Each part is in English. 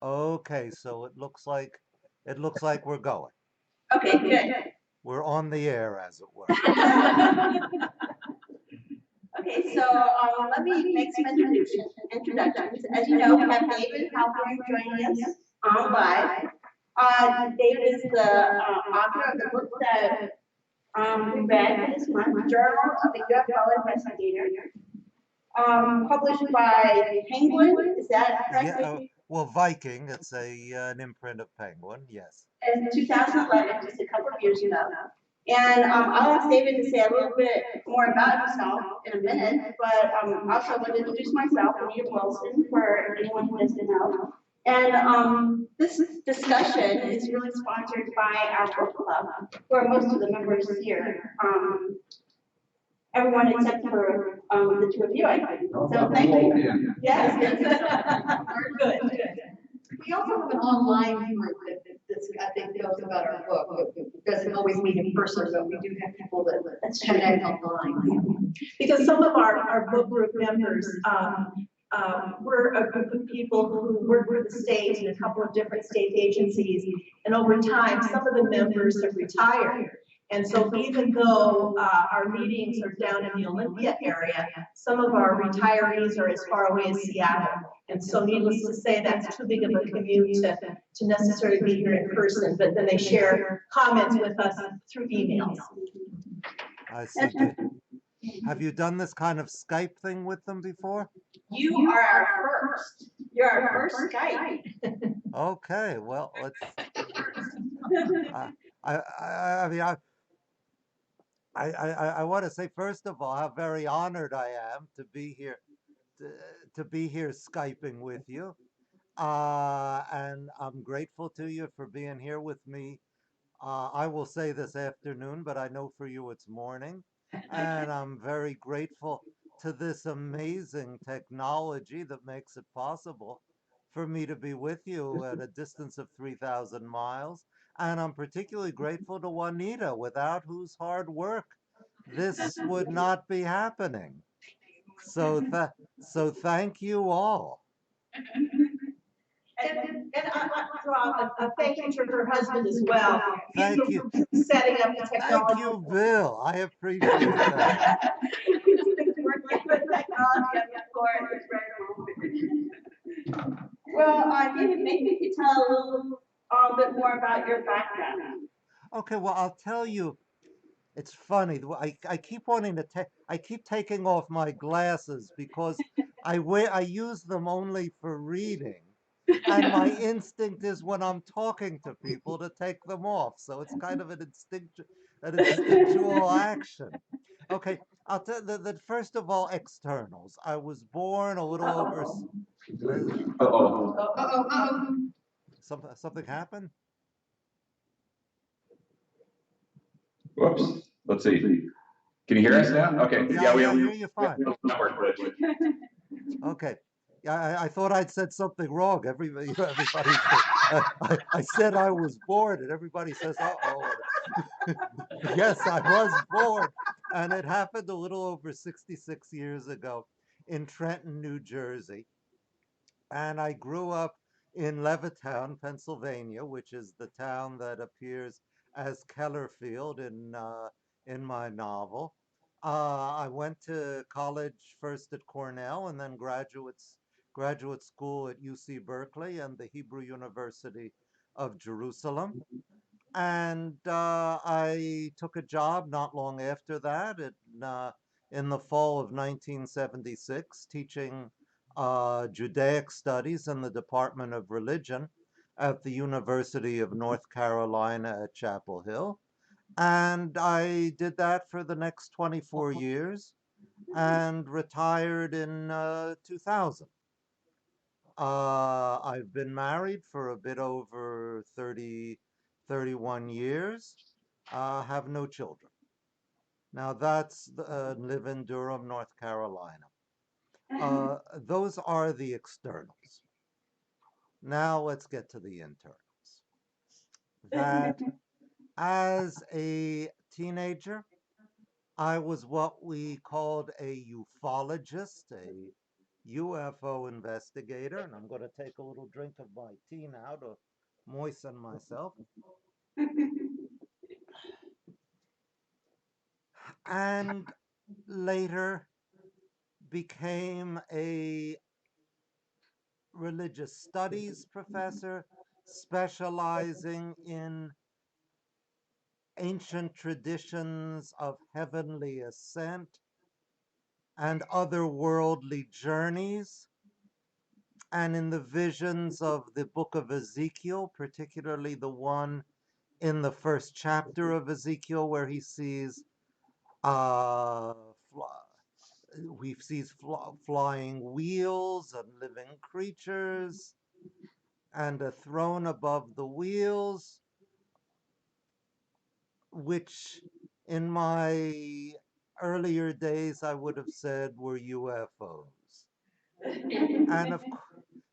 Okay, so it looks like we're going. Okay, good. We're on the air, as it were. Okay, so let me make some introductions. As you know, we have David Halpern joining us on live. David is the author of the book that we read this month, Journal of the UFO Investigator, published by Penguin. Is that Yeah, correct? well, Viking, it's an imprint of Penguin, yes. In 2011, just a couple of years ago. And I'll ask David to say a little bit more about himself in a minute, but also I want to introduce myself, Juanita Wilson, for anyone who doesn't know. And this discussion is really sponsored by our book club, where most of the members here. Everyone except for the two of you, I think. So thank you. Yes. Good. We also have an online group that I think knows about our book. It doesn't always meet in person, but we do have people that connect online. Because some of our book group members, we're a group of people who work for the state in a couple of different state agencies, and over time, some of the members have retired. And so even though our meetings are down in the Olympia area, some of our retirees are as far away as Seattle. And so needless to say, that's too big of a commute to necessarily be here in person, but then they share comments with us through emails. I see. Have you done this kind of Skype thing with them before? You are our first. You're our first Skype. Okay, well, let's. I mean, I want to say first of all how very honored I am to be here, to be here Skyping with you, and I'm grateful to you for being here with me. I will say this afternoon, but I know for you it's morning, and I'm very grateful to this amazing technology that makes it possible for me to be with you at a distance of 3,000 miles. And I'm particularly grateful to Juanita, without whose hard work this would not be happening. So thank you all. And I want to draw a thank you to her husband as well. Thank you. Setting up the technology. Thank you, Bill. I appreciate that. Well, David, maybe you could tell a little bit more about your background. Okay, well, I'll tell you. It's funny. I keep wanting to take. I keep taking off my glasses because I use them only for reading, and my instinct is when I'm talking to people to take them off. So it's kind of an instinctual action. Okay, I'll tell the first of all externals. I was born a little over. Something happened. Whoops. Let's see. Can you hear us now? Okay. Yeah, I hear you fine. Network glitch. Okay. Yeah, I thought I'd said something wrong. Everybody, I said I was born, and everybody says, "Uh-oh." Yes, I was born, and it happened a little over 66 years ago in Trenton, New Jersey. And I grew up in Levittown, Pennsylvania, which is the town that appears as Kellerfield in my novel. I went to college first at Cornell and then graduate school at UC Berkeley and the Hebrew University of Jerusalem. And I took a job not long after that in the fall of 1976, teaching Judaic studies in the Department of Religion at the University of North Carolina at Chapel Hill. And I did that for the next 24 years and retired in 2000. I've been married for a bit over 31 years, have no children. Now that's live in Durham, North Carolina. Those are the externals. Now let's get to the internals. That as a teenager, I was what we called a ufologist, UFO Investigator, and I'm going to take a little drink of my tea now to moisten myself. And later became a religious studies professor specializing in ancient traditions of heavenly ascent and otherworldly journeys, and in the visions of the book of Ezekiel, particularly the one in the first chapter of Ezekiel where he sees uh, flying wheels and living creatures and a throne above the wheels, which in my earlier days I would have said were UFOs.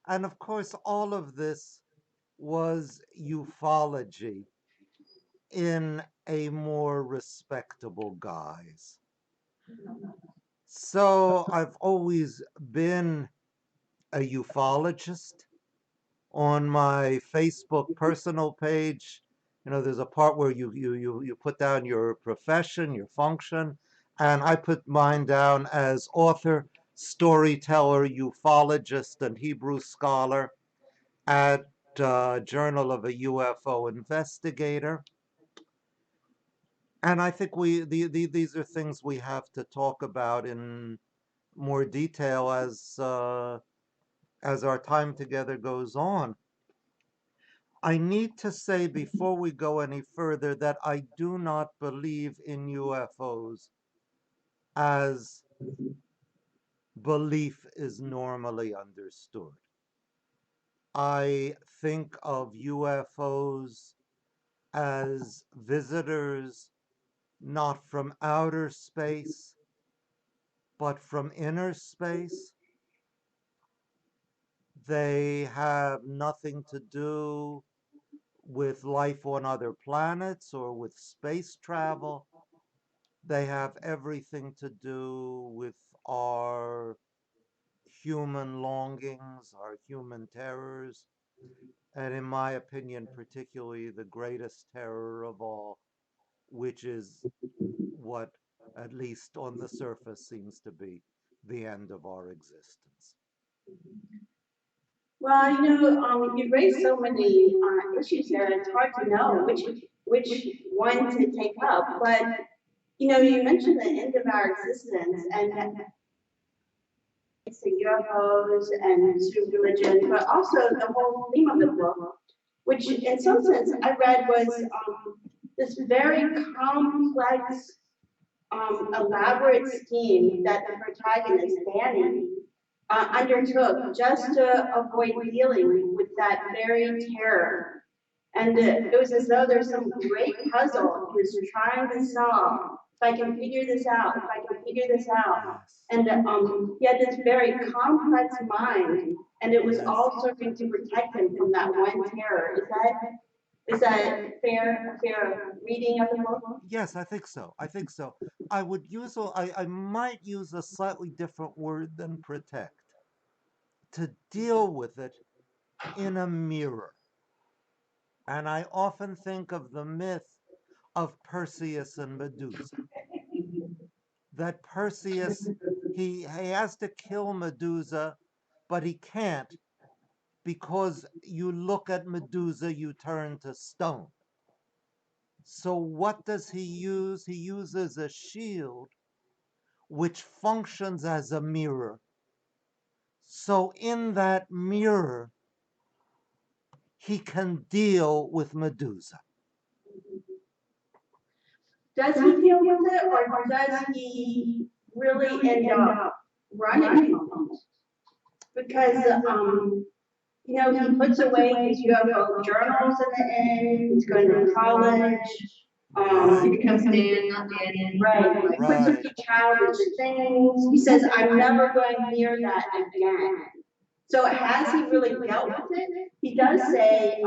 And of course, all of this was ufology in a more respectable guise. So I've always been a ufologist. On my Facebook personal page, there's a part where you put down your profession, your function, and I put mine down as author, storyteller, ufologist, and Hebrew scholar at Journal of a UFO Investigator. And I think these are things we have to talk about in more detail as our time together goes on. I need to say before we go any further that I do not believe in UFOs as belief is normally understood. I think of UFOs as visitors not from outer space, but from inner space. They have nothing to do with life on other planets or with space travel. They have everything to do with our human longings, our human terrors, and in my opinion, particularly the greatest terror of all, which is what, at least on the surface, seems to be the end of our existence. Well, you raised so many issues there. It's hard to know which one to take up. But you mentioned the end of our existence, and it's the UFOs and sort of religion, but also the whole theme of the book, which in some sense I read was this very complex, elaborate scheme that the protagonist, Danny, undertook just to avoid dealing with that very terror. And it was as though there's some great puzzle he was trying to solve. If I can figure this out, if I can figure this out. And he had this very complex mind, and it was all serving to protect him from that one terror. Is that fair reading of the book? Yes, I think so. I might use a slightly different word than protect to deal with it in a mirror. And I often think of the myth of Perseus and Medusa. That Perseus, he has to kill Medusa, but he can't because you look at Medusa, you turn to stone. So what does he use? He uses a shield which functions as a mirror. So in that mirror, he can deal with Medusa. Does he deal with it, or does he really end up running from it? Because he puts away his UFO journals in the end. He's going to college. He becomes Dan, not Danny. Right. He puts away childish things. He says, "I'm never going near that again." So has he really dealt with it? He does say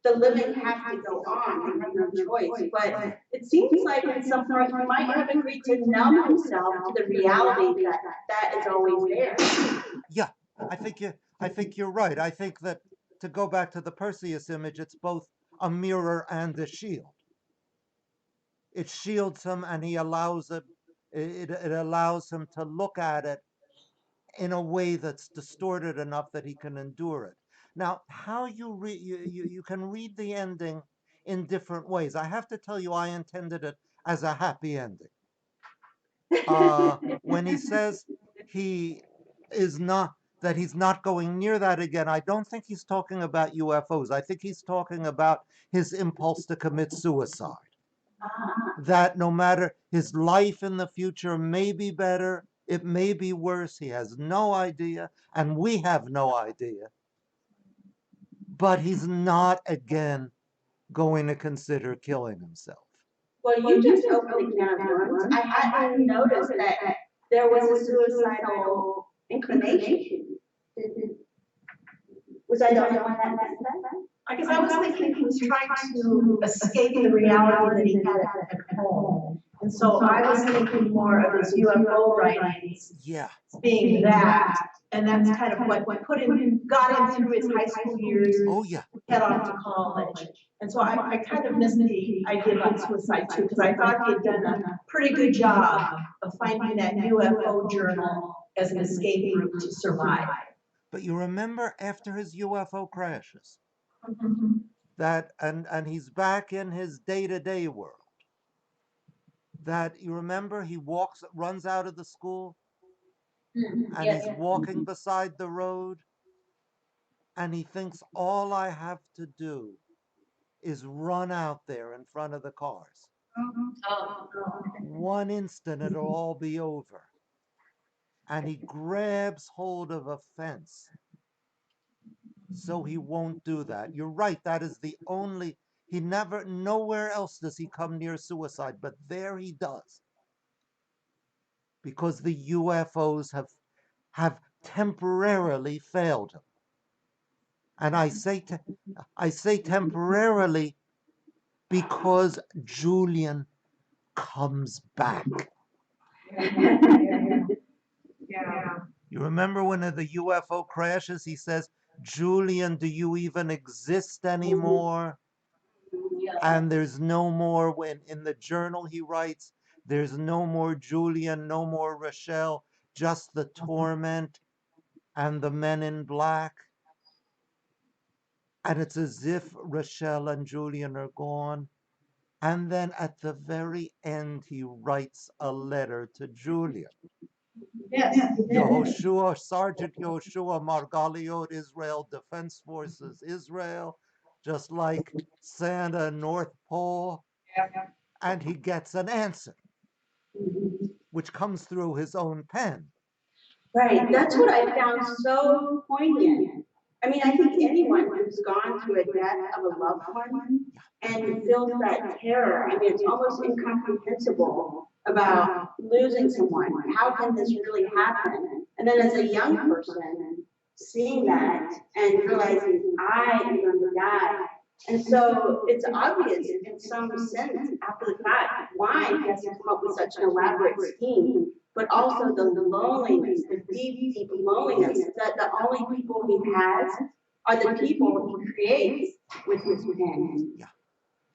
the living have to go on, they have no choice, but it seems like in some parts, he might have agreed to numb himself to the reality that that is always there. Yeah, I think you're right. I think that to go back to the Perseus image, it's both a mirror and a shield. It shields him, and he allows it allows him to look at it in a way that's distorted enough that he can endure it. Now, how you can read the ending in different ways. I have to tell you, I intended it as a happy ending. When he says he is not that he's not going near that again, I don't think he's talking about UFOs. I think he's talking about his impulse to commit suicide. That no matter his life in the future may be better, it may be worse, he has no idea, and we have no idea. But he's not again going to consider killing himself. Well, you just opened a can of worms. I hadn't noticed that there was a suicidal inclination. Was I the only one that missed that? I guess I was thinking he was trying to escape the reality that he had at home. And so I was thinking more of his UFO writings being that. And that's kind of what got him through his high school years. Oh, yeah. Head off to college. And so I kind of missed the idea about suicide too, because I thought he had done a pretty good job of finding that UFO journal as an escape route to survive. But you remember after his UFO crashes, that and he's back in his day-to-day world. That you remember he runs out of the school, and he's walking beside the road, and he thinks all I have to do is run out there in front of the cars. One instant it'll all be over. And he grabs hold of a fence so he won't do that. You're right, that is the only, nowhere else does he come near suicide, but there he does. Because the UFOs have temporarily failed him. And I say temporarily because Julian comes back. You remember when the UFO crashes, he says, Julian, do you even exist anymore? And there's no more, when in the journal he writes, there's no more Julian, no more Rochelle, just the torment and the men in black. And it's as if Rochelle and Julian are gone. And then at the very end, he writes a letter to Julian. Yes. Yehoshua, Sergeant Yehoshua Margaliot, Israel Defense Forces, Israel, just like Santa, North Pole. And he gets an answer, which comes through his own pen. Right, that's what I found so poignant. I mean, I think anyone who's gone through a death of a loved one and feels that terror, I mean, it's almost incomprehensible about losing someone. How can this really happen? And then as a young person, seeing that and realizing I am going to die. And so it's obvious in some sense after the fact why he has to come up with such an elaborate scheme, but also the loneliness, the deep, deep loneliness that the only people he has are the people he creates with his pen.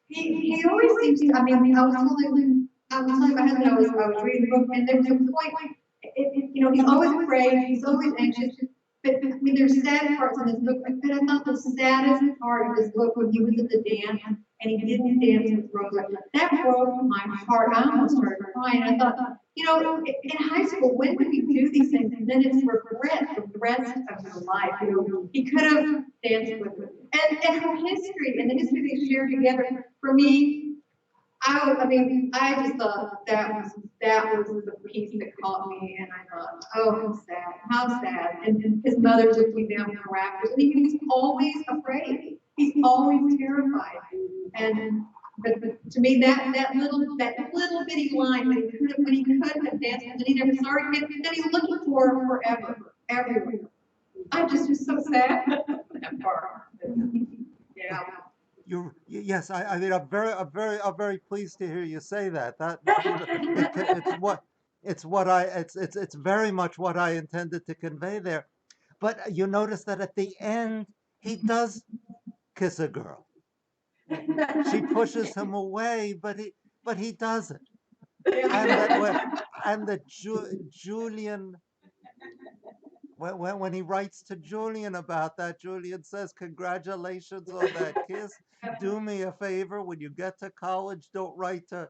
He always seems to, I mean, I was telling my husband, I was reading the book, and there was a point, he's always afraid, he's always anxious. But I mean, there's sad parts in this book, but I thought the saddest part of this book when he was at the dance and he didn't dance with Rosa, that broke my heart. I almost started crying. I thought, in high school, when do we do these things? And then it's regret the rest of your life. He could have danced with her. And her history and the history they shared together, for me, I just thought that was the piece that caught me, and I thought, oh, how sad. And his mother took me down the rafters, and he was always afraid. He's always terrified. But to me, that little bitty line when he could have danced, and he never saw her again, that he's looking for her forever, everywhere. I just was so sad. That part. Yeah. Yes, I mean, I'm very pleased to hear you say that. It's very much what I intended to convey there. But you notice that at the end, he does kiss a girl. She pushes him away, but he doesn't. And that Julian, when he writes to Julian about that, Julian says, "Congratulations on that kiss. Do me a favor when you get to college, don't write to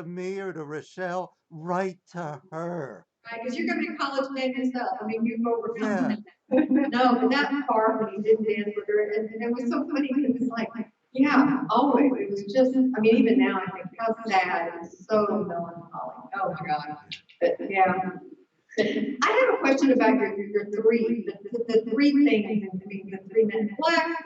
me or to Rochelle. Write to her." Right, because you're gonna be a college man yourself, I mean, you've overcome Yeah. that. No, but that part when he did dance with her, and it was so funny, because it's like, yeah, always, it was just, I mean, even now, I think, how sad, it's so melancholy, oh my God. But, yeah. I have a question about your three, the three things, I mean, the three men in black,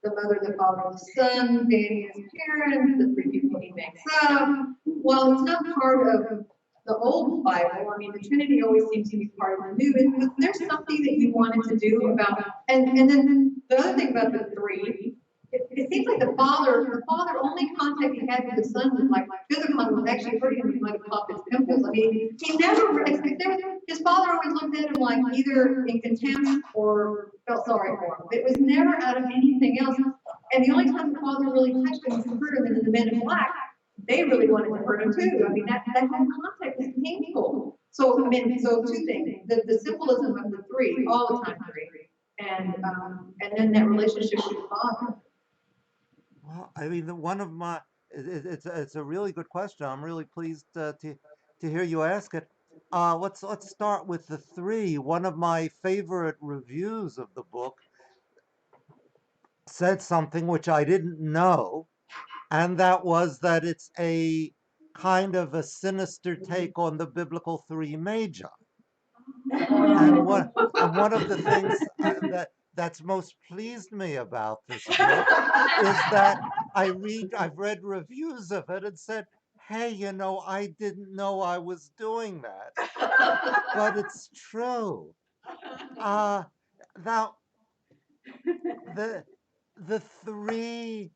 the mother, the father, the son, Danny, his parents, the three people he makes up. Well, it's not part of the old Bible. I mean, the Trinity always seems to be part of the new. Was there something that you wanted to do about, and then the other thing about the three, it seems like the father only contact he had with the son was like physical, and was actually hurting him. He might have popped his pimples. I mean, he never, his father always looked at him like either in contempt or felt sorry for him. It was never out of anything else. And the only time the father really touched him and hurt him is in the Men in Black. They really wanted to hurt him too. I mean, that whole contact is painful. So, I mean, so two things, the symbolism of the three, all the time three, and then that relationship with the father. Well, I mean, one of my it's a really good question. I'm really pleased to hear you ask it. Let's start with the three. One of my favorite reviews of the book said something which I didn't know, and that was that it's a kind of a sinister take on the biblical three magi. And one of the things that's most pleased me about this book is that I've read reviews of it and said, "Hey, I didn't know I was doing that, but it's true." Uh, now the the three,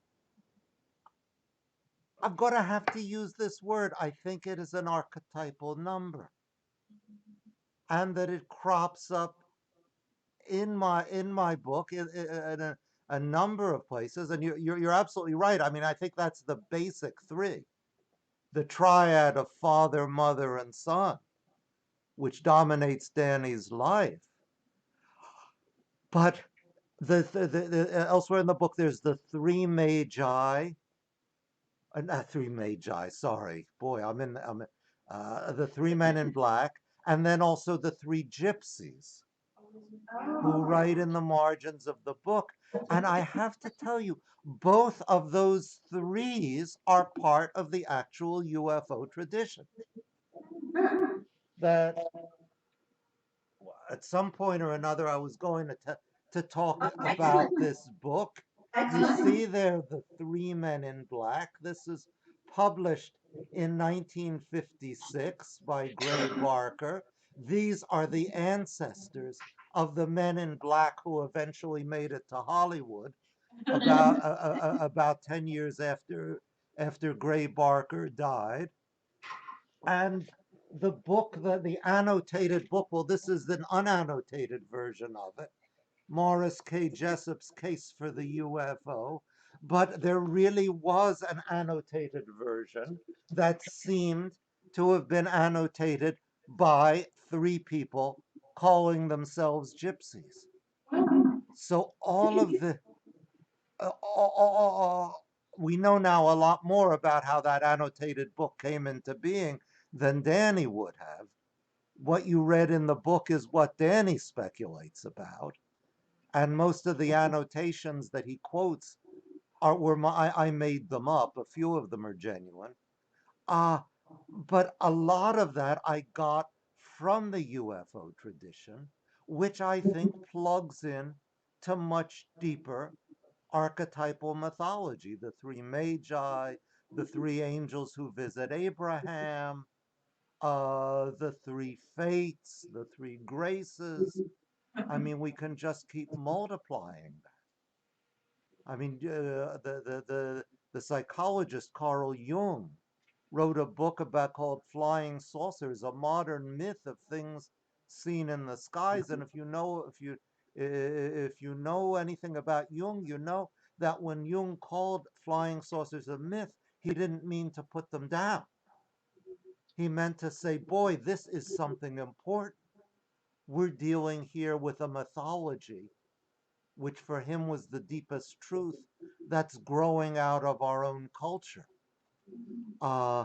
I'm gonna have to use this word. I think it is an archetypal number, and that it crops up in my book in a number of places, and you're absolutely right. I mean, I think that's the basic three, the triad of father, mother, and son, which dominates Danny's life. But elsewhere in the book, there's the three magi, not three magi. Sorry, boy, the three men in black, and then also the three gypsies who write in the margins of the book. And I have to tell you, both of those threes are part of the actual UFO tradition. That at some point or another, I was going to talk about this book. You see there the three men in black. This is published in 1956 by Gray Barker. These are the ancestors of the men in black who eventually made it to Hollywood about 10 years after Gray Barker died. And the annotated book, well, this is an unannotated version of it, Morris K. Jessup's Case for the UFO, but there really was an annotated version that seemed to have been annotated by three people calling themselves gypsies. So all of the we know now a lot more about how that annotated book came into being than Danny would have. What you read in the book is what Danny speculates about, and most of the annotations that he quotes I made them up. A few of them are genuine. But a lot of that I got from the UFO tradition, which I think plugs in to much deeper archetypal mythology. The three magi, the three angels who visit Abraham, the three fates, the three graces. I mean, we can just keep multiplying that. I mean, the psychologist Carl Jung wrote a book about called Flying Saucers, a modern myth of things seen in the skies. And if you know anything about Jung, you know that when Jung called flying saucers a myth, he didn't mean to put them down. He meant to say, boy, this is something important. We're dealing here with a mythology, which for him was the deepest truth that's growing out of our own culture. Uh,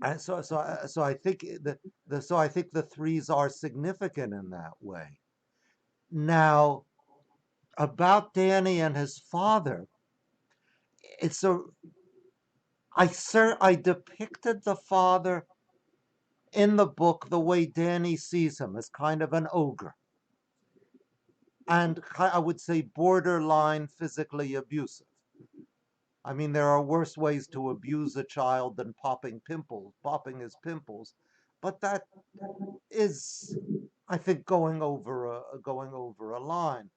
and so I think I think the threes are significant in that way. Now, about Danny and his father, it's a I depicted the father in the book the way Danny sees him, as kind of an ogre, and I would say borderline physically abusive. I mean, there are worse ways to abuse a child than popping his pimples, but that is, I think, going over a line.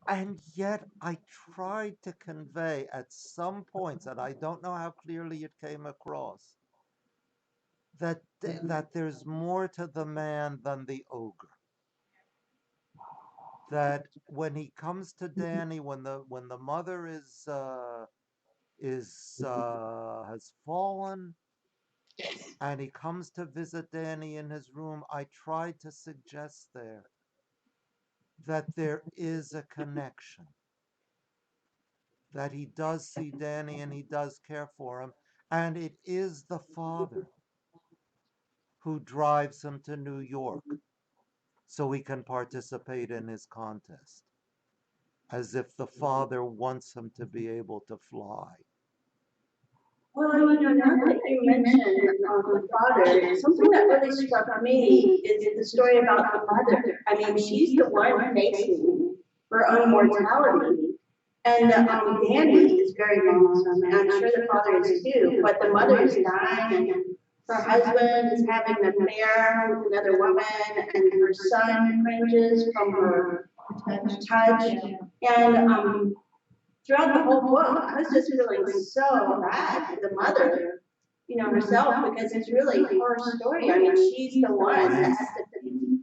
And yet I tried to convey at some points, and I don't know how clearly it came across, that there's more to the man than the ogre. That when he comes to Danny, when the mother has fallen, and he comes to visit Danny in his room, I tried to suggest there that there is a connection, that he does see Danny and he does care for him, and it is the father who drives him to New York so he can participate in his contest, as if the father wants him to be able to fly. Well, now that you mentioned the father, something that really struck me is the story about the mother. I mean, she's the one facing her own mortality. And Danny is very lonesome, and I'm sure the father is too, but the mother is dying, and her husband is having an affair with another woman, and her son cringes from her touch. And throughout the whole book, I was just feeling so bad for the mother, herself, because it's really her story. I mean, she's the one that has to be,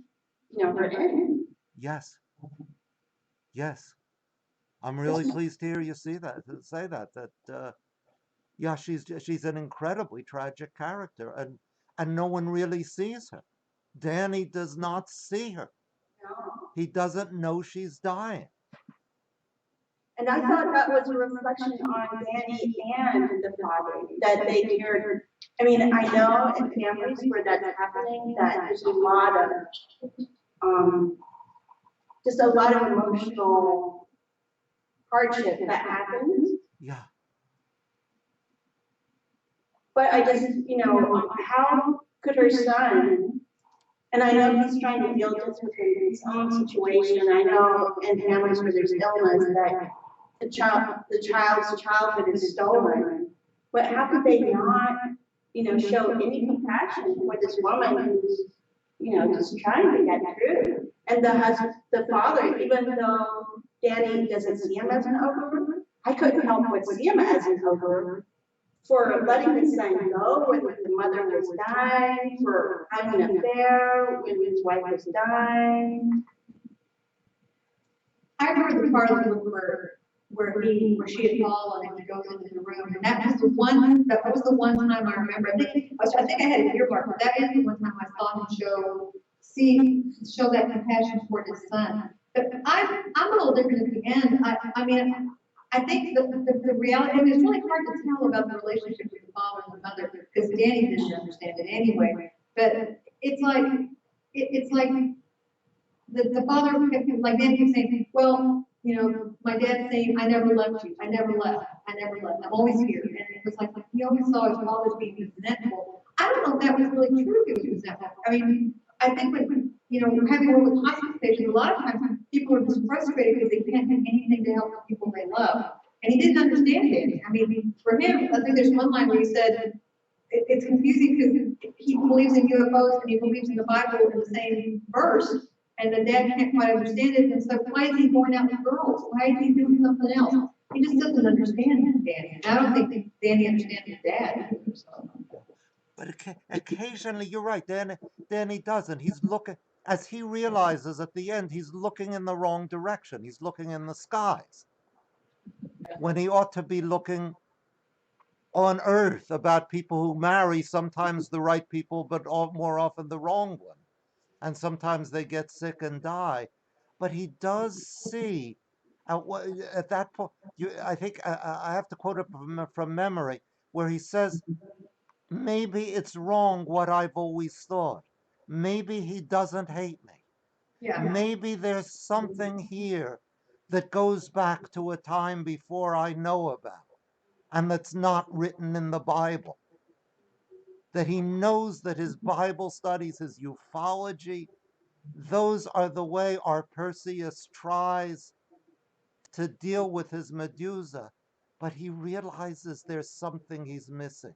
her end. Yes. Yes. I'm really pleased to hear you say that. Yeah, she's an incredibly tragic character, and no one really sees her. Danny does not see her. No. He doesn't know she's dying. And I thought that was a reflection on Danny and the father, that they cared. I mean, I know in families where that's happening, that there's a lot of, just a lot of emotional hardship that happens. Yeah. But I just, how could her son, and I know he's trying to deal just with his own situation. I know in families where there's illness that the child's childhood is stolen. But how could they not, show any compassion for this woman who's, just trying to get through? And the father, even though Danny doesn't see him as an ogre, I couldn't help but see him as an ogre for letting his son go when the mother was dying, for having an affair when his wife was dying. I remember the part of the book where she had fallen and he goes into the room, and that was the one time I remember. I think I had a earmark, but that is the one time I saw him show that compassion toward his son. But I'm a little different at the end. I mean, I think the reality, and it's really hard to tell about the relationship with the father and the mother, because Danny didn't understand it anyway. But it's like the father, like Danny keeps saying, well, my dad's saying, I never left you, I never left, I'm always here. And it was like he always saw his father being resentful. I don't know if that was really true, if he was resentful. I mean, I think when, having worked with hospice patients, a lot of times people are just frustrated because they can't do anything to help the people they love. And he didn't understand it. I mean, for him, I think there's one line where he said, it's confusing because he believes in UFOs and he believes in the Bible in the same verse. and the dad can't quite understand it, and so why is he going out with girls? Why is he doing something else? He just doesn't understand Danny, and I don't think Danny understands his dad either, so. But occasionally, you're right, Danny doesn't. He's looking, as he realizes at the end, he's looking in the wrong direction. He's looking in the skies when he ought to be looking on earth about people who marry, sometimes the right people, but more often the wrong one. And sometimes they get sick and die. But he does see, at that point, I think I have to quote it from memory, where he says, maybe it's wrong what I've always thought. Maybe he doesn't hate me. Yeah. Maybe there's something here that goes back to a time before I know about, and that's not written in the Bible. That he knows that his Bible studies, his ufology, those are the way our Perseus tries to deal with his Medusa, but he realizes there's something he's missing.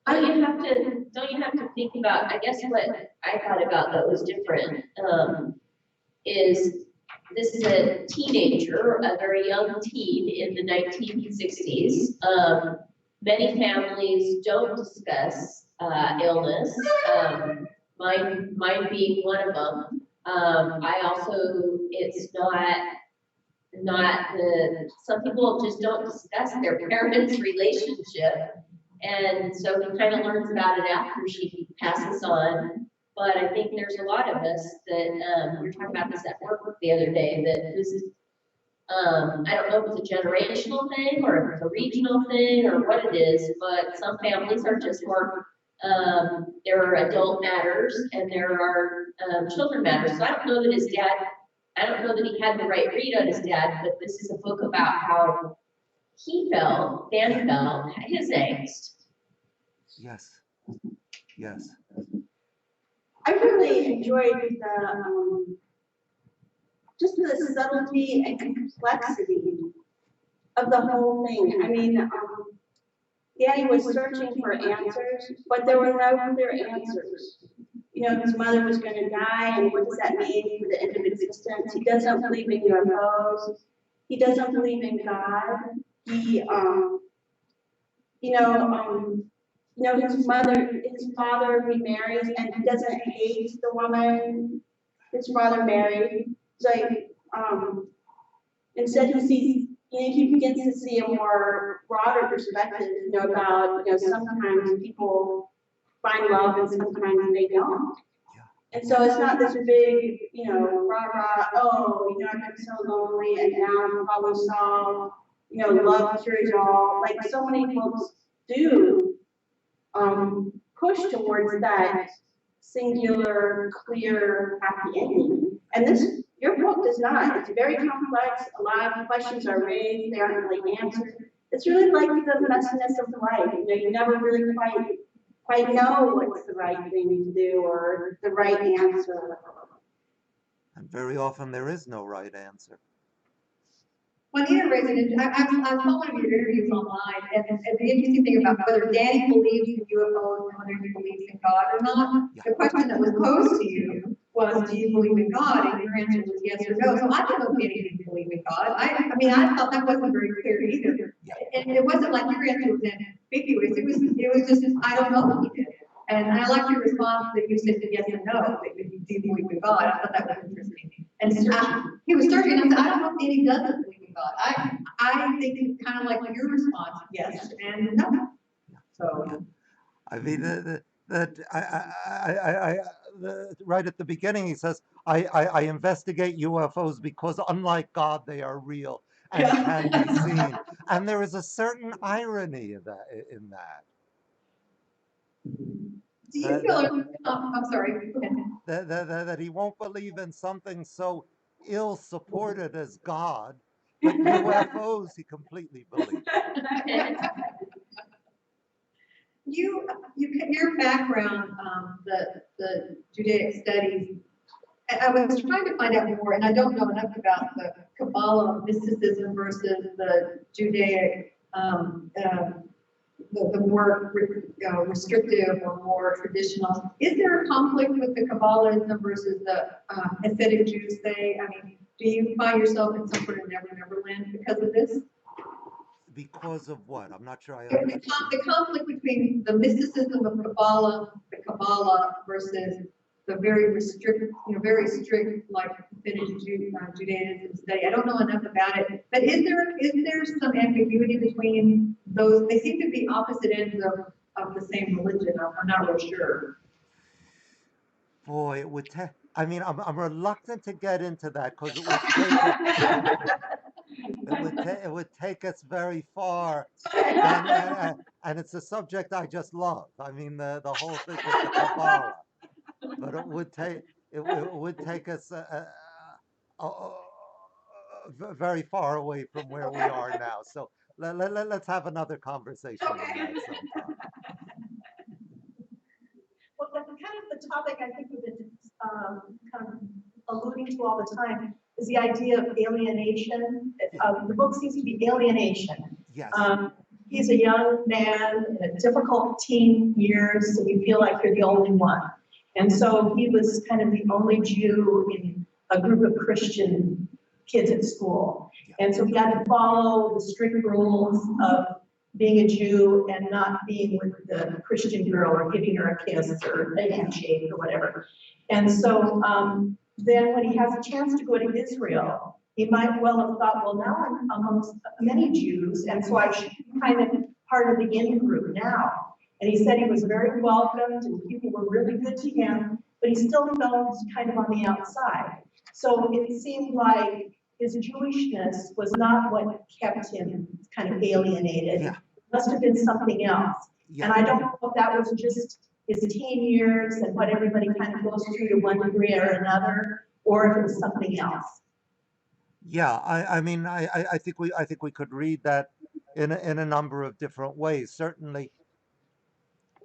Don't you have to think about, I guess what I thought about that was different, is this is a teenager, a very young teen in the 1960s. Many families don't discuss illness, mine being one of them. I also, it's not some people just don't discuss their parents' relationship. And so he kind of learns about it after she passes on. But I think there's a lot of us that, we were talking about this at work the other day, that this is, I don't know if it's a generational thing or if it's a regional thing or what it is, but some families are just more, there are adult matters and there are children matters. So I don't know that his dad, I don't know that he had the right read on his dad, but this is a book about how he felt, Danny felt, his angst. Yes, yes. I really enjoyed the, just the subtlety and complexity of the whole thing. I mean, Danny was searching for answers, but there were no clear answers. You know, his mother was going to die, and what does that mean for the end of existence? He doesn't believe in UFOs. He doesn't believe in God. He, his father remarries, and he doesn't hate the woman his father married. It's like, instead he sees, he begins to see a more broader perspective, about, sometimes people find love and sometimes they don't. And so it's not this big, rah-rah, oh, I've been so lonely and now I'm problem solved, love cures all. Like so many books do push towards that singular, clear, happy ending. And your book does not. It's very complex. A lot of questions are raised. They aren't really answered. It's really like the messiness of life. You never really quite know what's the right thing to do or the right answer. And very often there is no right answer. Juanita raised it. I saw one of your interviews online, and the interesting thing about whether Danny believes in UFOs and whether he believes in God or not, the question that was posed to you was, do you believe in God? And your answer was yes or no. So I don't know if Danny didn't believe in God. I mean, I thought that wasn't very clear either. And it wasn't like your answer was ambiguous. It was just, I don't know what he did. And I liked your response that you said yes and no, that you do believe in God. I thought that was interesting. And he was searching, and I said, I don't know if Danny doesn't believe in God. I think it's kind of like your response, yes and no. So. I mean, right at the beginning, he says, I investigate UFOs because unlike God, they are real and can be seen. And there is a certain irony in that. Do you feel I'm sorry. That he won't believe in something so ill-supported as God, but UFOs he completely believes. Your background, the Judaic studies, I was trying to find out more, and I don't know enough about the Kabbalah mysticism versus the Judaic the more restrictive or more traditional. Is there a conflict with the Kabbalism versus the Hasidic Jews, say? I mean, do you find yourself in some sort of never land because of this? Because of what? I'm not sure I The understand. the conflict between the mysticism of the Kabbalah versus the very very strict, like Hasidic Judaism study. I don't know enough about it, but is there some ambiguity between those? They seem to be opposite ends of the same religion. I'm not real sure. Boy, it would take. I mean, I'm reluctant to get into that because it would take it would take us very far, and it's a subject I just love. I mean, the whole thing with the Kabbalah, but it would take us very far away from where we are now. So let's have another conversation on that sometime. Well, that's kind of the topic I think we've been kind of alluding to all the time is the idea of alienation. The book seems to be alienation. Yes. He's a young man in a difficult teen years, and you feel like you're the only one. And so he was kind of the only Jew in a group of Christian kids at school. And so he had to follow the strict rules of being a Jew and not being with the Christian girl or giving her a kiss or a handshake or whatever. And so then when he has a chance to go to Israel, he might well have thought, well, now I'm amongst many Jews, and so I should be kind of part of the in group now. And he said he was very welcomed and people were really good to him, but he still felt kind of on the outside. So it seemed like his Jewishness was not what kept him kind of alienated. Yeah. It must have been something else. Yeah. And I don't know if that was just his teen years and what everybody kind of goes through to one degree or another, or if it was something else. Yeah, I mean, I think we could read that in a number of different ways. Certainly,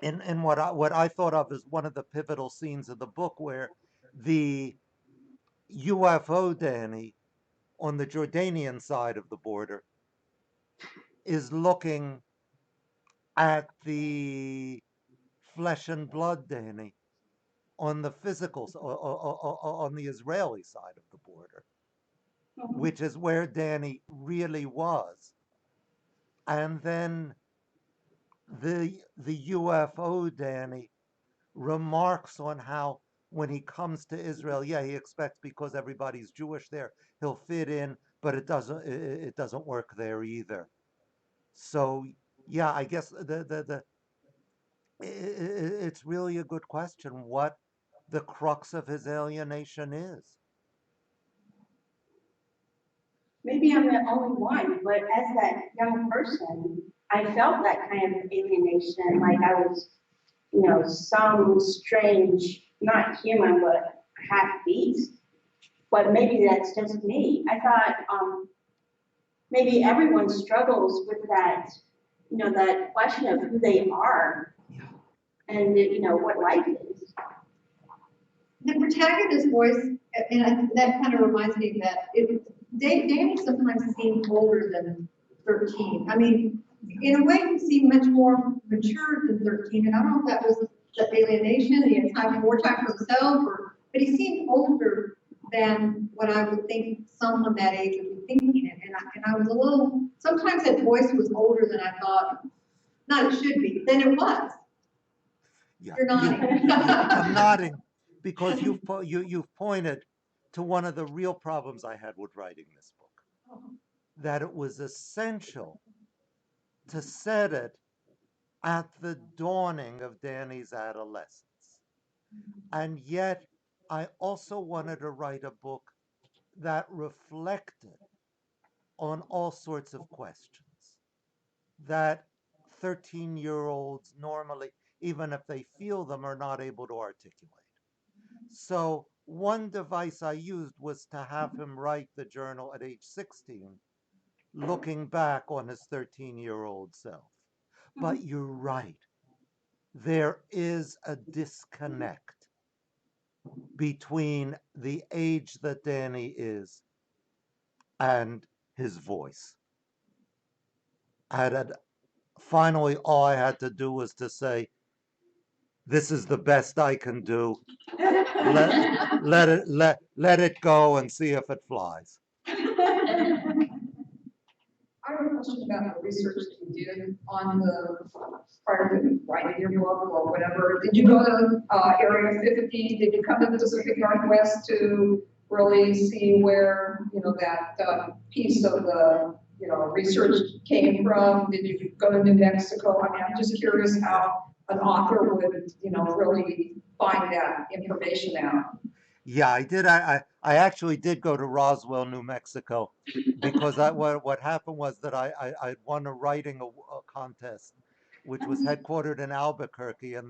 in what I thought of as one of the pivotal scenes of the book, where the UFO Danny on the Jordanian side of the border is looking at the flesh and blood Danny on the physical on the Israeli side of the border, which is where Danny really was. And then the UFO Danny remarks on how when he comes to Israel, yeah, he expects because everybody's Jewish there, he'll fit in, but it doesn't work there either. So yeah, I guess it's really a good question what the crux of his alienation is. Maybe I'm the only one, but as that young person, I felt that kind of alienation, like I was, some strange, not human, but half beast. But maybe that's just me. I thought maybe everyone struggles with that, that question of who they are and, what life is. The protagonist's voice, and that kind of reminds me that Danny sometimes seemed older than 13. I mean, in a way, he seemed much more mature than 13, and I don't know if that was the alienation, he had more time for himself, but he seemed older than what I would think someone that age would be thinking, and I was a little, sometimes that voice was older than I thought, not it should be, than it was. Yeah, You're nodding. I'm nodding because you've pointed to one of the real problems I had with writing this book, that it was essential to set it at the dawning of Danny's adolescence. And yet, I also wanted to write a book that reflected on all sorts of questions that 13-year-olds normally, even if they feel them, are not able to articulate. So one device I used was to have him write the journal at age 16, looking back on his 13-year-old self. But you're right. There is a disconnect between the age that Danny is and his voice. And finally, all I had to do was to say, this is the best I can do. Let it go and see if it flies. I have a question about the research that you did on the, prior to writing your book or whatever. Did you go to Area 50? Did you come to the Pacific Northwest to really see where, that piece of the, research came from? Did you go to New Mexico? I mean, I'm just curious how an author would, really find that information out. Yeah, I did. I actually did go to Roswell, New Mexico, because what happened was that I won a writing a contest, which was headquartered in Albuquerque, and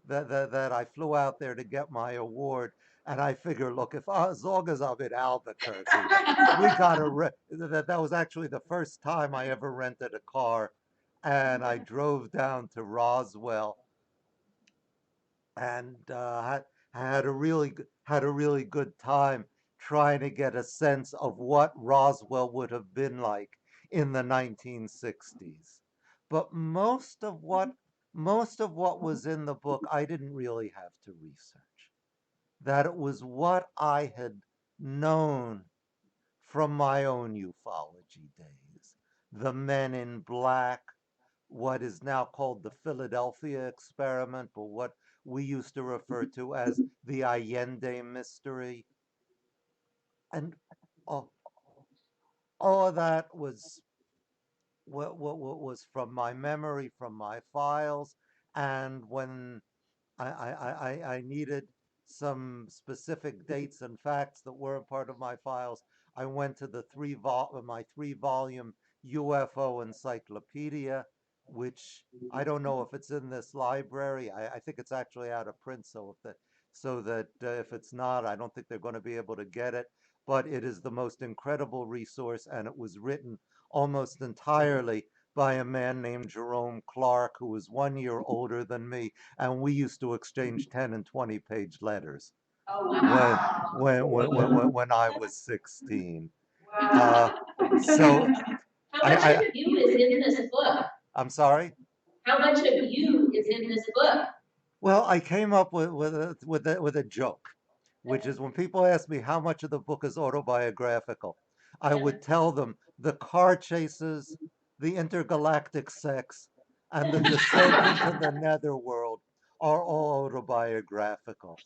that I flew out there to get my award. And I figure, look, as long as I'm in Albuquerque, we gotta that was actually the first time I ever rented a car, and I drove down to Roswell, and had a really good time trying to get a sense of what Roswell would have been like in the 1960s. But most of what was in the book I didn't really have to research. That it was what I had known from my own ufology days. The Men in Black, what is now called the Philadelphia experiment, but what we used to refer to as the Allende mystery. And all, all of that was from my memory, from my files. And when I needed some specific dates and facts that weren't part of my files, I went to my 3-volume UFO encyclopedia, which I don't know if it's in this library. I think it's actually out of print, so that if it's not, I don't think they're going to be able to get it. But it is the most incredible resource, and it was written almost entirely by a man named Jerome Clark, who was 1 year older than me, and we used to exchange 10 and 20-page letters Oh, when wow. when I was 16. Uh, so How much I of you is in this book? I'm sorry. How much of you is in this book? Well, I came up with a joke, which is when people ask me how much of the book is autobiographical, I would tell them the car chases, the intergalactic sex, and the descent into the netherworld are all autobiographical.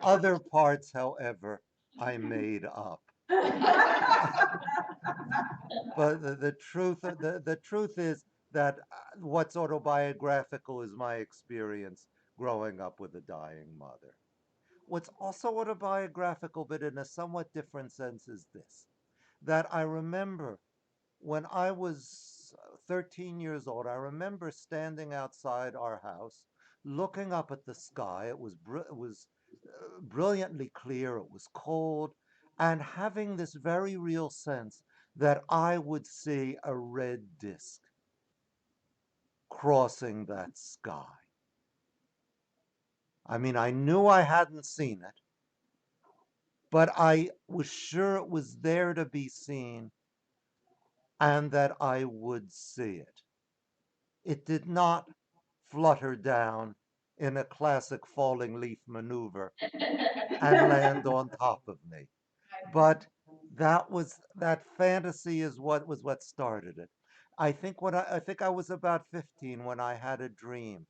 Other parts, however, I made up. But the truth is that what's autobiographical is my experience growing up with a dying mother. What's also autobiographical, but in a somewhat different sense, is this: that I remember when I was 13 years old, I remember standing outside our house, looking up at the sky. It was brilliantly clear. It was cold, and having this very real sense that I would see a red disk crossing that sky. I mean, I knew I hadn't seen it, but I was sure it was there to be seen and that I would see it. It did not flutter down in a classic falling leaf maneuver and land on top of me. But that fantasy is what started it. I think I was about 15 when I had a dream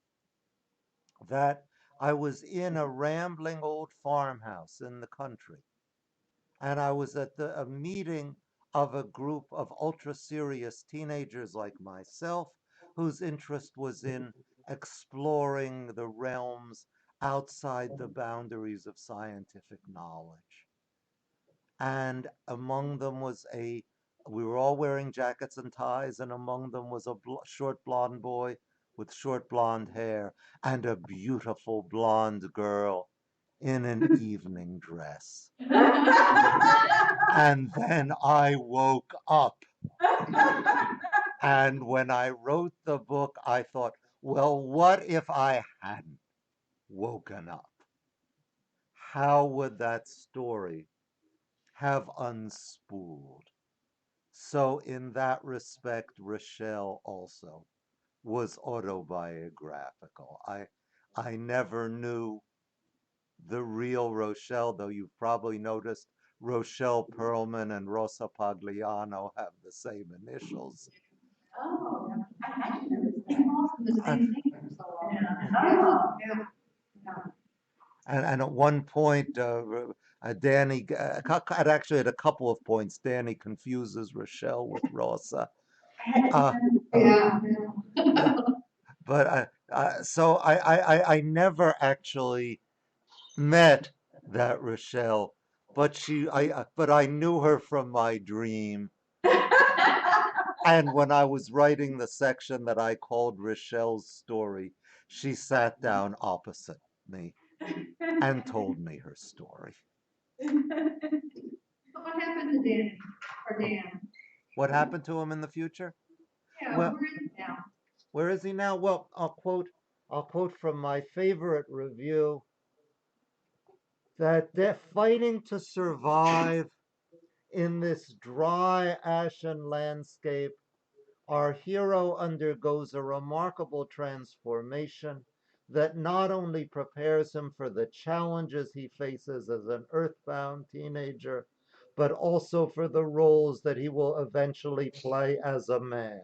that I was in a rambling old farmhouse in the country, and I was at a meeting of a group of ultra serious teenagers like myself, whose interest was in exploring the realms outside the boundaries of scientific knowledge. And among them we were all wearing jackets and ties, and among them was a short blonde boy with short blonde hair and a beautiful blonde girl in an evening dress. And then I woke up. And when I wrote the book, I thought, well, what if I hadn't woken up? How would that story have unspooled? So in that respect, Rochelle also was autobiographical. I never knew the real Rochelle, though you've probably noticed Rochelle Perlman and Rosa Pagliano have the same initials. Oh, I hadn't noticed He that. calls them the same thing for so long. Oh. Yeah. And at one point, Danny, actually at a couple of points, Danny confuses Rochelle with Rosa. Uh, Yeah. but so I never actually met that Rochelle, but but I knew her from my dream. And when I was writing the section that I called Rochelle's story, she sat down opposite me and told me her story. So what happened to Dan, or Dan? What happened to him in the future? Yeah, Well, where is he now? where is he now? Well, I'll quote from my favorite review that they're fighting to survive in this dry, ashen landscape. Our hero undergoes a remarkable transformation that not only prepares him for the challenges he faces as an earthbound teenager, but also for the roles that he will eventually play as a man: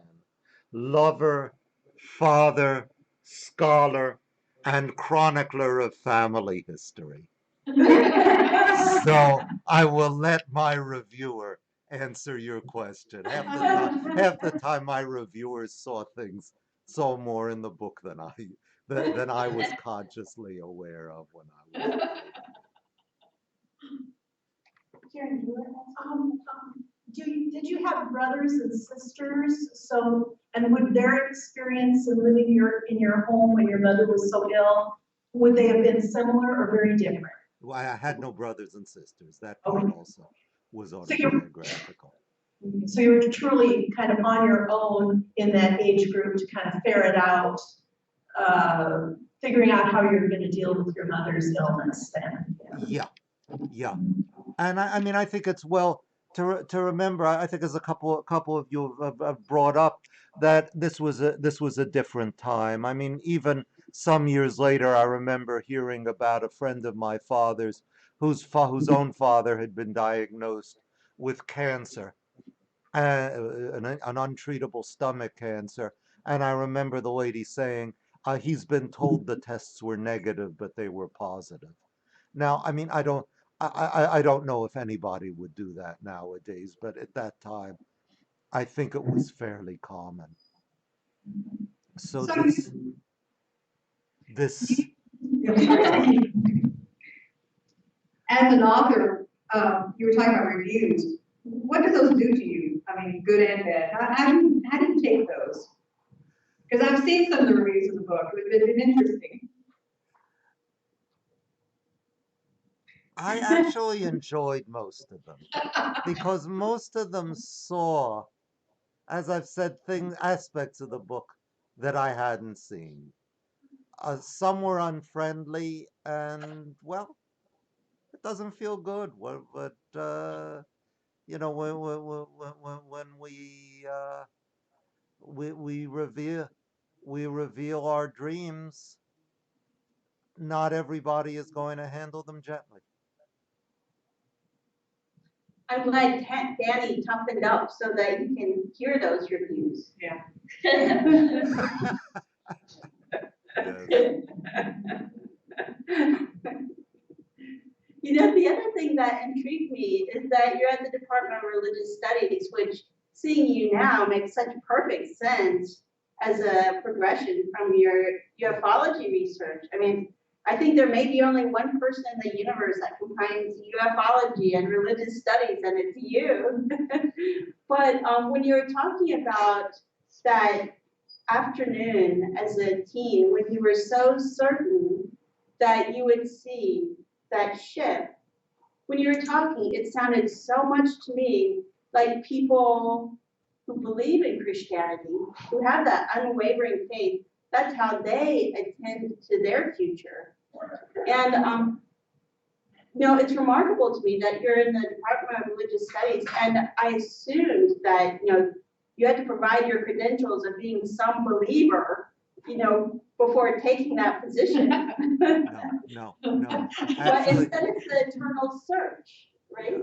lover, father, scholar, and chronicler of family history. So I will let my reviewer answer your question. Half the time my reviewers saw more in the book than I was consciously aware of when I was writing. Karen, do you want Did you have brothers and sisters? So, and would their experience in living in your home when your mother was so ill, would they have been similar or very different? Well, I had no brothers and sisters. That part also was So you're- autobiographical. So you were truly kind of on your own in that age group to kind of ferret out, figuring out how you're going to deal with your mother's illness then. Yeah, yeah. And I mean, I think it's well to remember. I think as a couple of you have brought up that this was a different time. I mean, even some years later, I remember hearing about a friend of my father's whose own father had been diagnosed with cancer, an untreatable stomach cancer. And I remember the lady saying, he's been told the tests were negative, but they were positive. Now, I mean, I don't know if anybody would do that nowadays, but at that time, I think it was fairly common. So So this, as an author, you were talking about reviews. What do those do to you? I mean, good and bad. How do you take those? Because I've seen some of the reviews of the book. It's been interesting. I actually enjoyed most of them because most of them saw, as I've said, aspects of the book that I hadn't seen. Some were unfriendly, and well, it doesn't feel good. But you know, when we reveal our dreams, not everybody is going to handle them gently. I'm glad Danny toughened up so that you can hear those reviews. Yeah. Yes. You know, the other thing that intrigued me is that you're at the Department of Religious Studies, which seeing you now makes such perfect sense as a progression from your ufology research. I mean, I think there may be only one person in the universe that combines ufology and religious studies, and it's you. But when you were talking about that afternoon as a teen, when you were so certain that you would see that ship, when you were talking, it sounded so much to me like people who believe in Christianity, who have that unwavering faith, that's how they attend to their future. And No, it's remarkable to me that you're in the Department of Religious Studies, and I assumed that, you had to provide your credentials of being some believer, before taking that position. No. But Actually, instead it's the eternal search, right?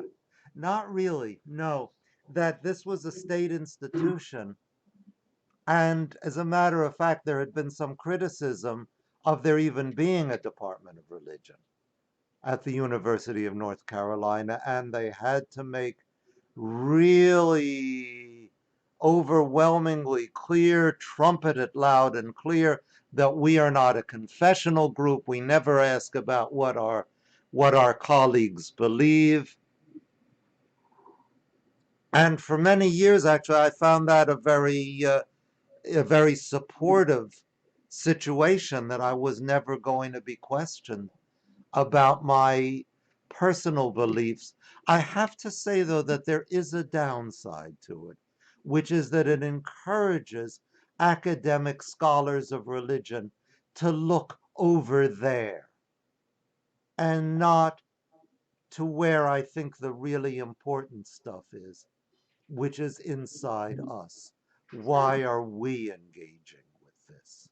not really. No, that this was a state institution. And as a matter of fact, there had been some criticism of there even being a Department of Religion at the University of North Carolina, and they had to make really overwhelmingly clear, trumpeted loud and clear, that we are not a confessional group. We never ask about what our colleagues believe. And for many years, actually, I found that a very supportive situation, that I was never going to be questioned about my personal beliefs. I have to say, though, that there is a downside to it, which is that it encourages academic scholars of religion to look over there and not to where I think the really important stuff is, which is inside us. Why are we engaging with this?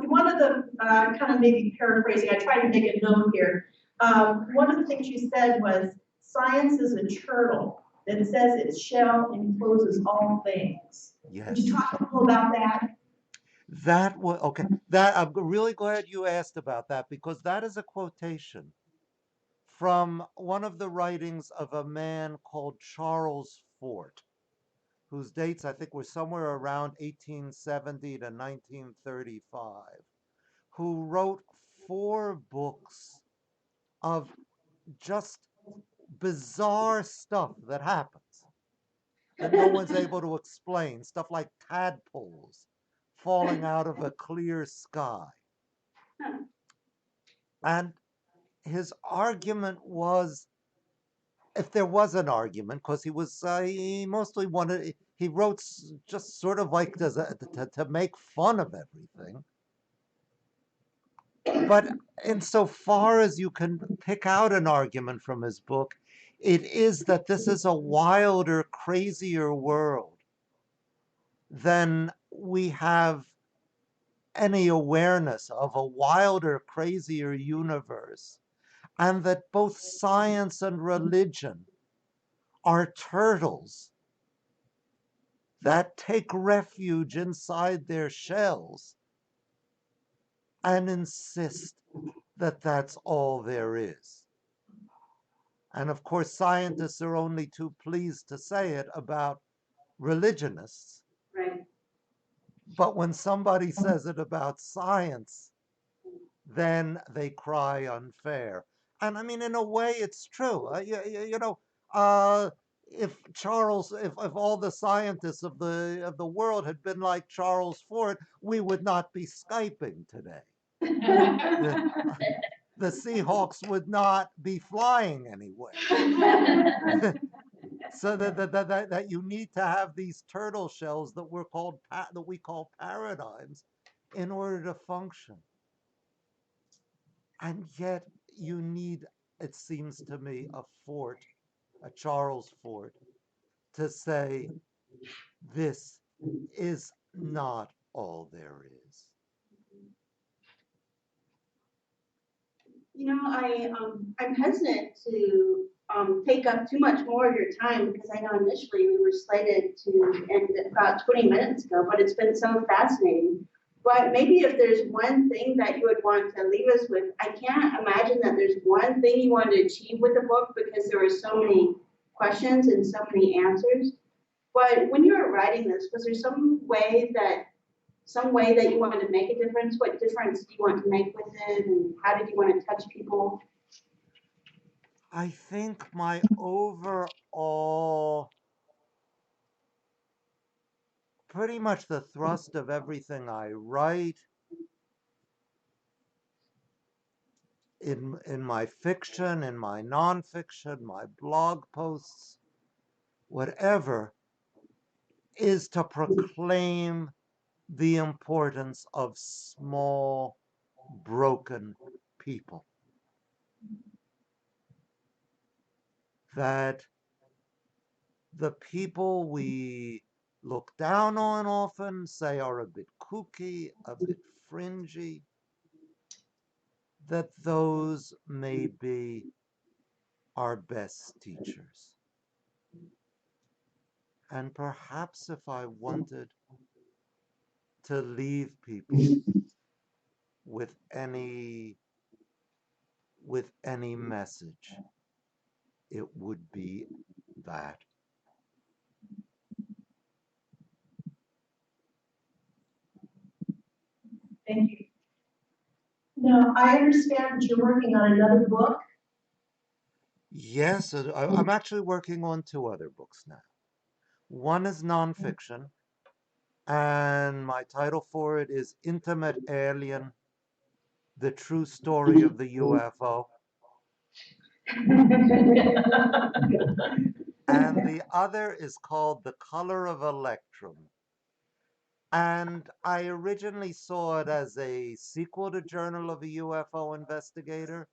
One of the, kind of maybe paraphrasing, I tried to make a note here. One of the things you said was, science is a turtle that says its shell encloses all things. Yes. Would you talk a little about that? That was okay. That I'm really glad you asked about that, because that is a quotation from one of the writings of a man called Charles Fort, whose dates I think were somewhere around 1870 to 1935, who wrote 4 books of just bizarre stuff that happens that no one's able to explain. Stuff like tadpoles falling out of a clear sky. And his argument was, if there was an argument, because he mostly wanted, he wrote just sort of like to make fun of everything. But insofar as you can pick out an argument from his book, it is that this is a wilder, crazier world than we have any awareness of, a wilder, crazier universe, and that both science and religion are turtles that take refuge inside their shells and insist that that's all there is. And of course, scientists are only too pleased to say it about religionists. Right. But when somebody says it about science, then they cry unfair. And I mean, in a way, it's true. If all the scientists of the world had been like Charles Fort, we would not be Skyping today. The Seahawks would not be flying anywhere. So that you need to have these turtle shells that we call paradigms in order to function. And yet you need, it seems to me, a Charles Fort, to say this is not all there is. I'm hesitant to take up too much more of your time, because I know initially we were slated to end about 20 minutes ago, but it's been so fascinating. But maybe if there's one thing that you would want to leave us with, I can't imagine that there's one thing you wanted to achieve with the book, because there were so many questions and so many answers. But when you were writing this, was there some way that you wanted to make a difference? What difference do you want to make with it, and how did you want to touch people? I think my overall, pretty much the thrust of everything I write, in my fiction, in my nonfiction, my blog posts, whatever, is to proclaim the importance of small, broken people. That the people we look down on often, say are a bit kooky, a bit fringy, that those may be our best teachers. And perhaps if I wanted to leave people with any message, it would be that. Thank you. Now, I understand that you're working on another book. Yes, I'm actually working on 2 other books now. One is nonfiction, and my title for it is Intimate Alien, The True Story of the UFO. And the other is called The Color of Electrum. And I originally saw it as a sequel to Journal of a UFO Investigator,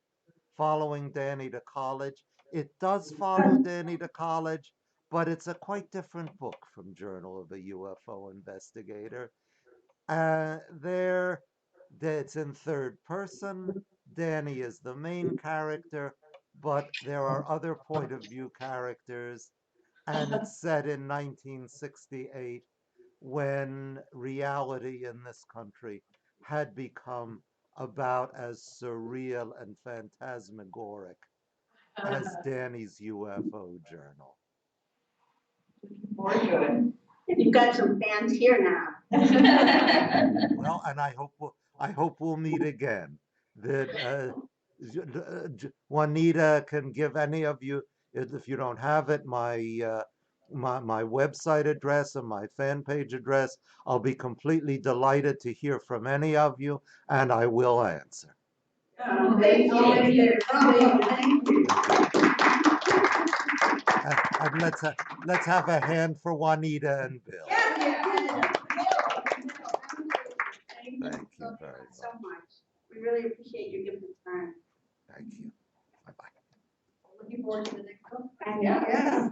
following Danny to college. It does follow Danny to college, but it's a quite different book from Journal of a UFO Investigator. It's in third person. Danny is the main character, but there are other point of view characters, and it's set in 1968 when reality in this country had become about as surreal and phantasmagoric as Danny's UFO journal. You've got some fans here now. Well, and I hope we'll meet again. That Juanita can give any of you, if you don't have it, my website address and my fan page address. I'll be completely delighted to hear from any of you, and I will answer. Thank you. And let's have a hand for Juanita and Bill. Thank you very So much. We really appreciate you giving the time. Thank you. Bye-bye. Looking forward to the next book. Yeah.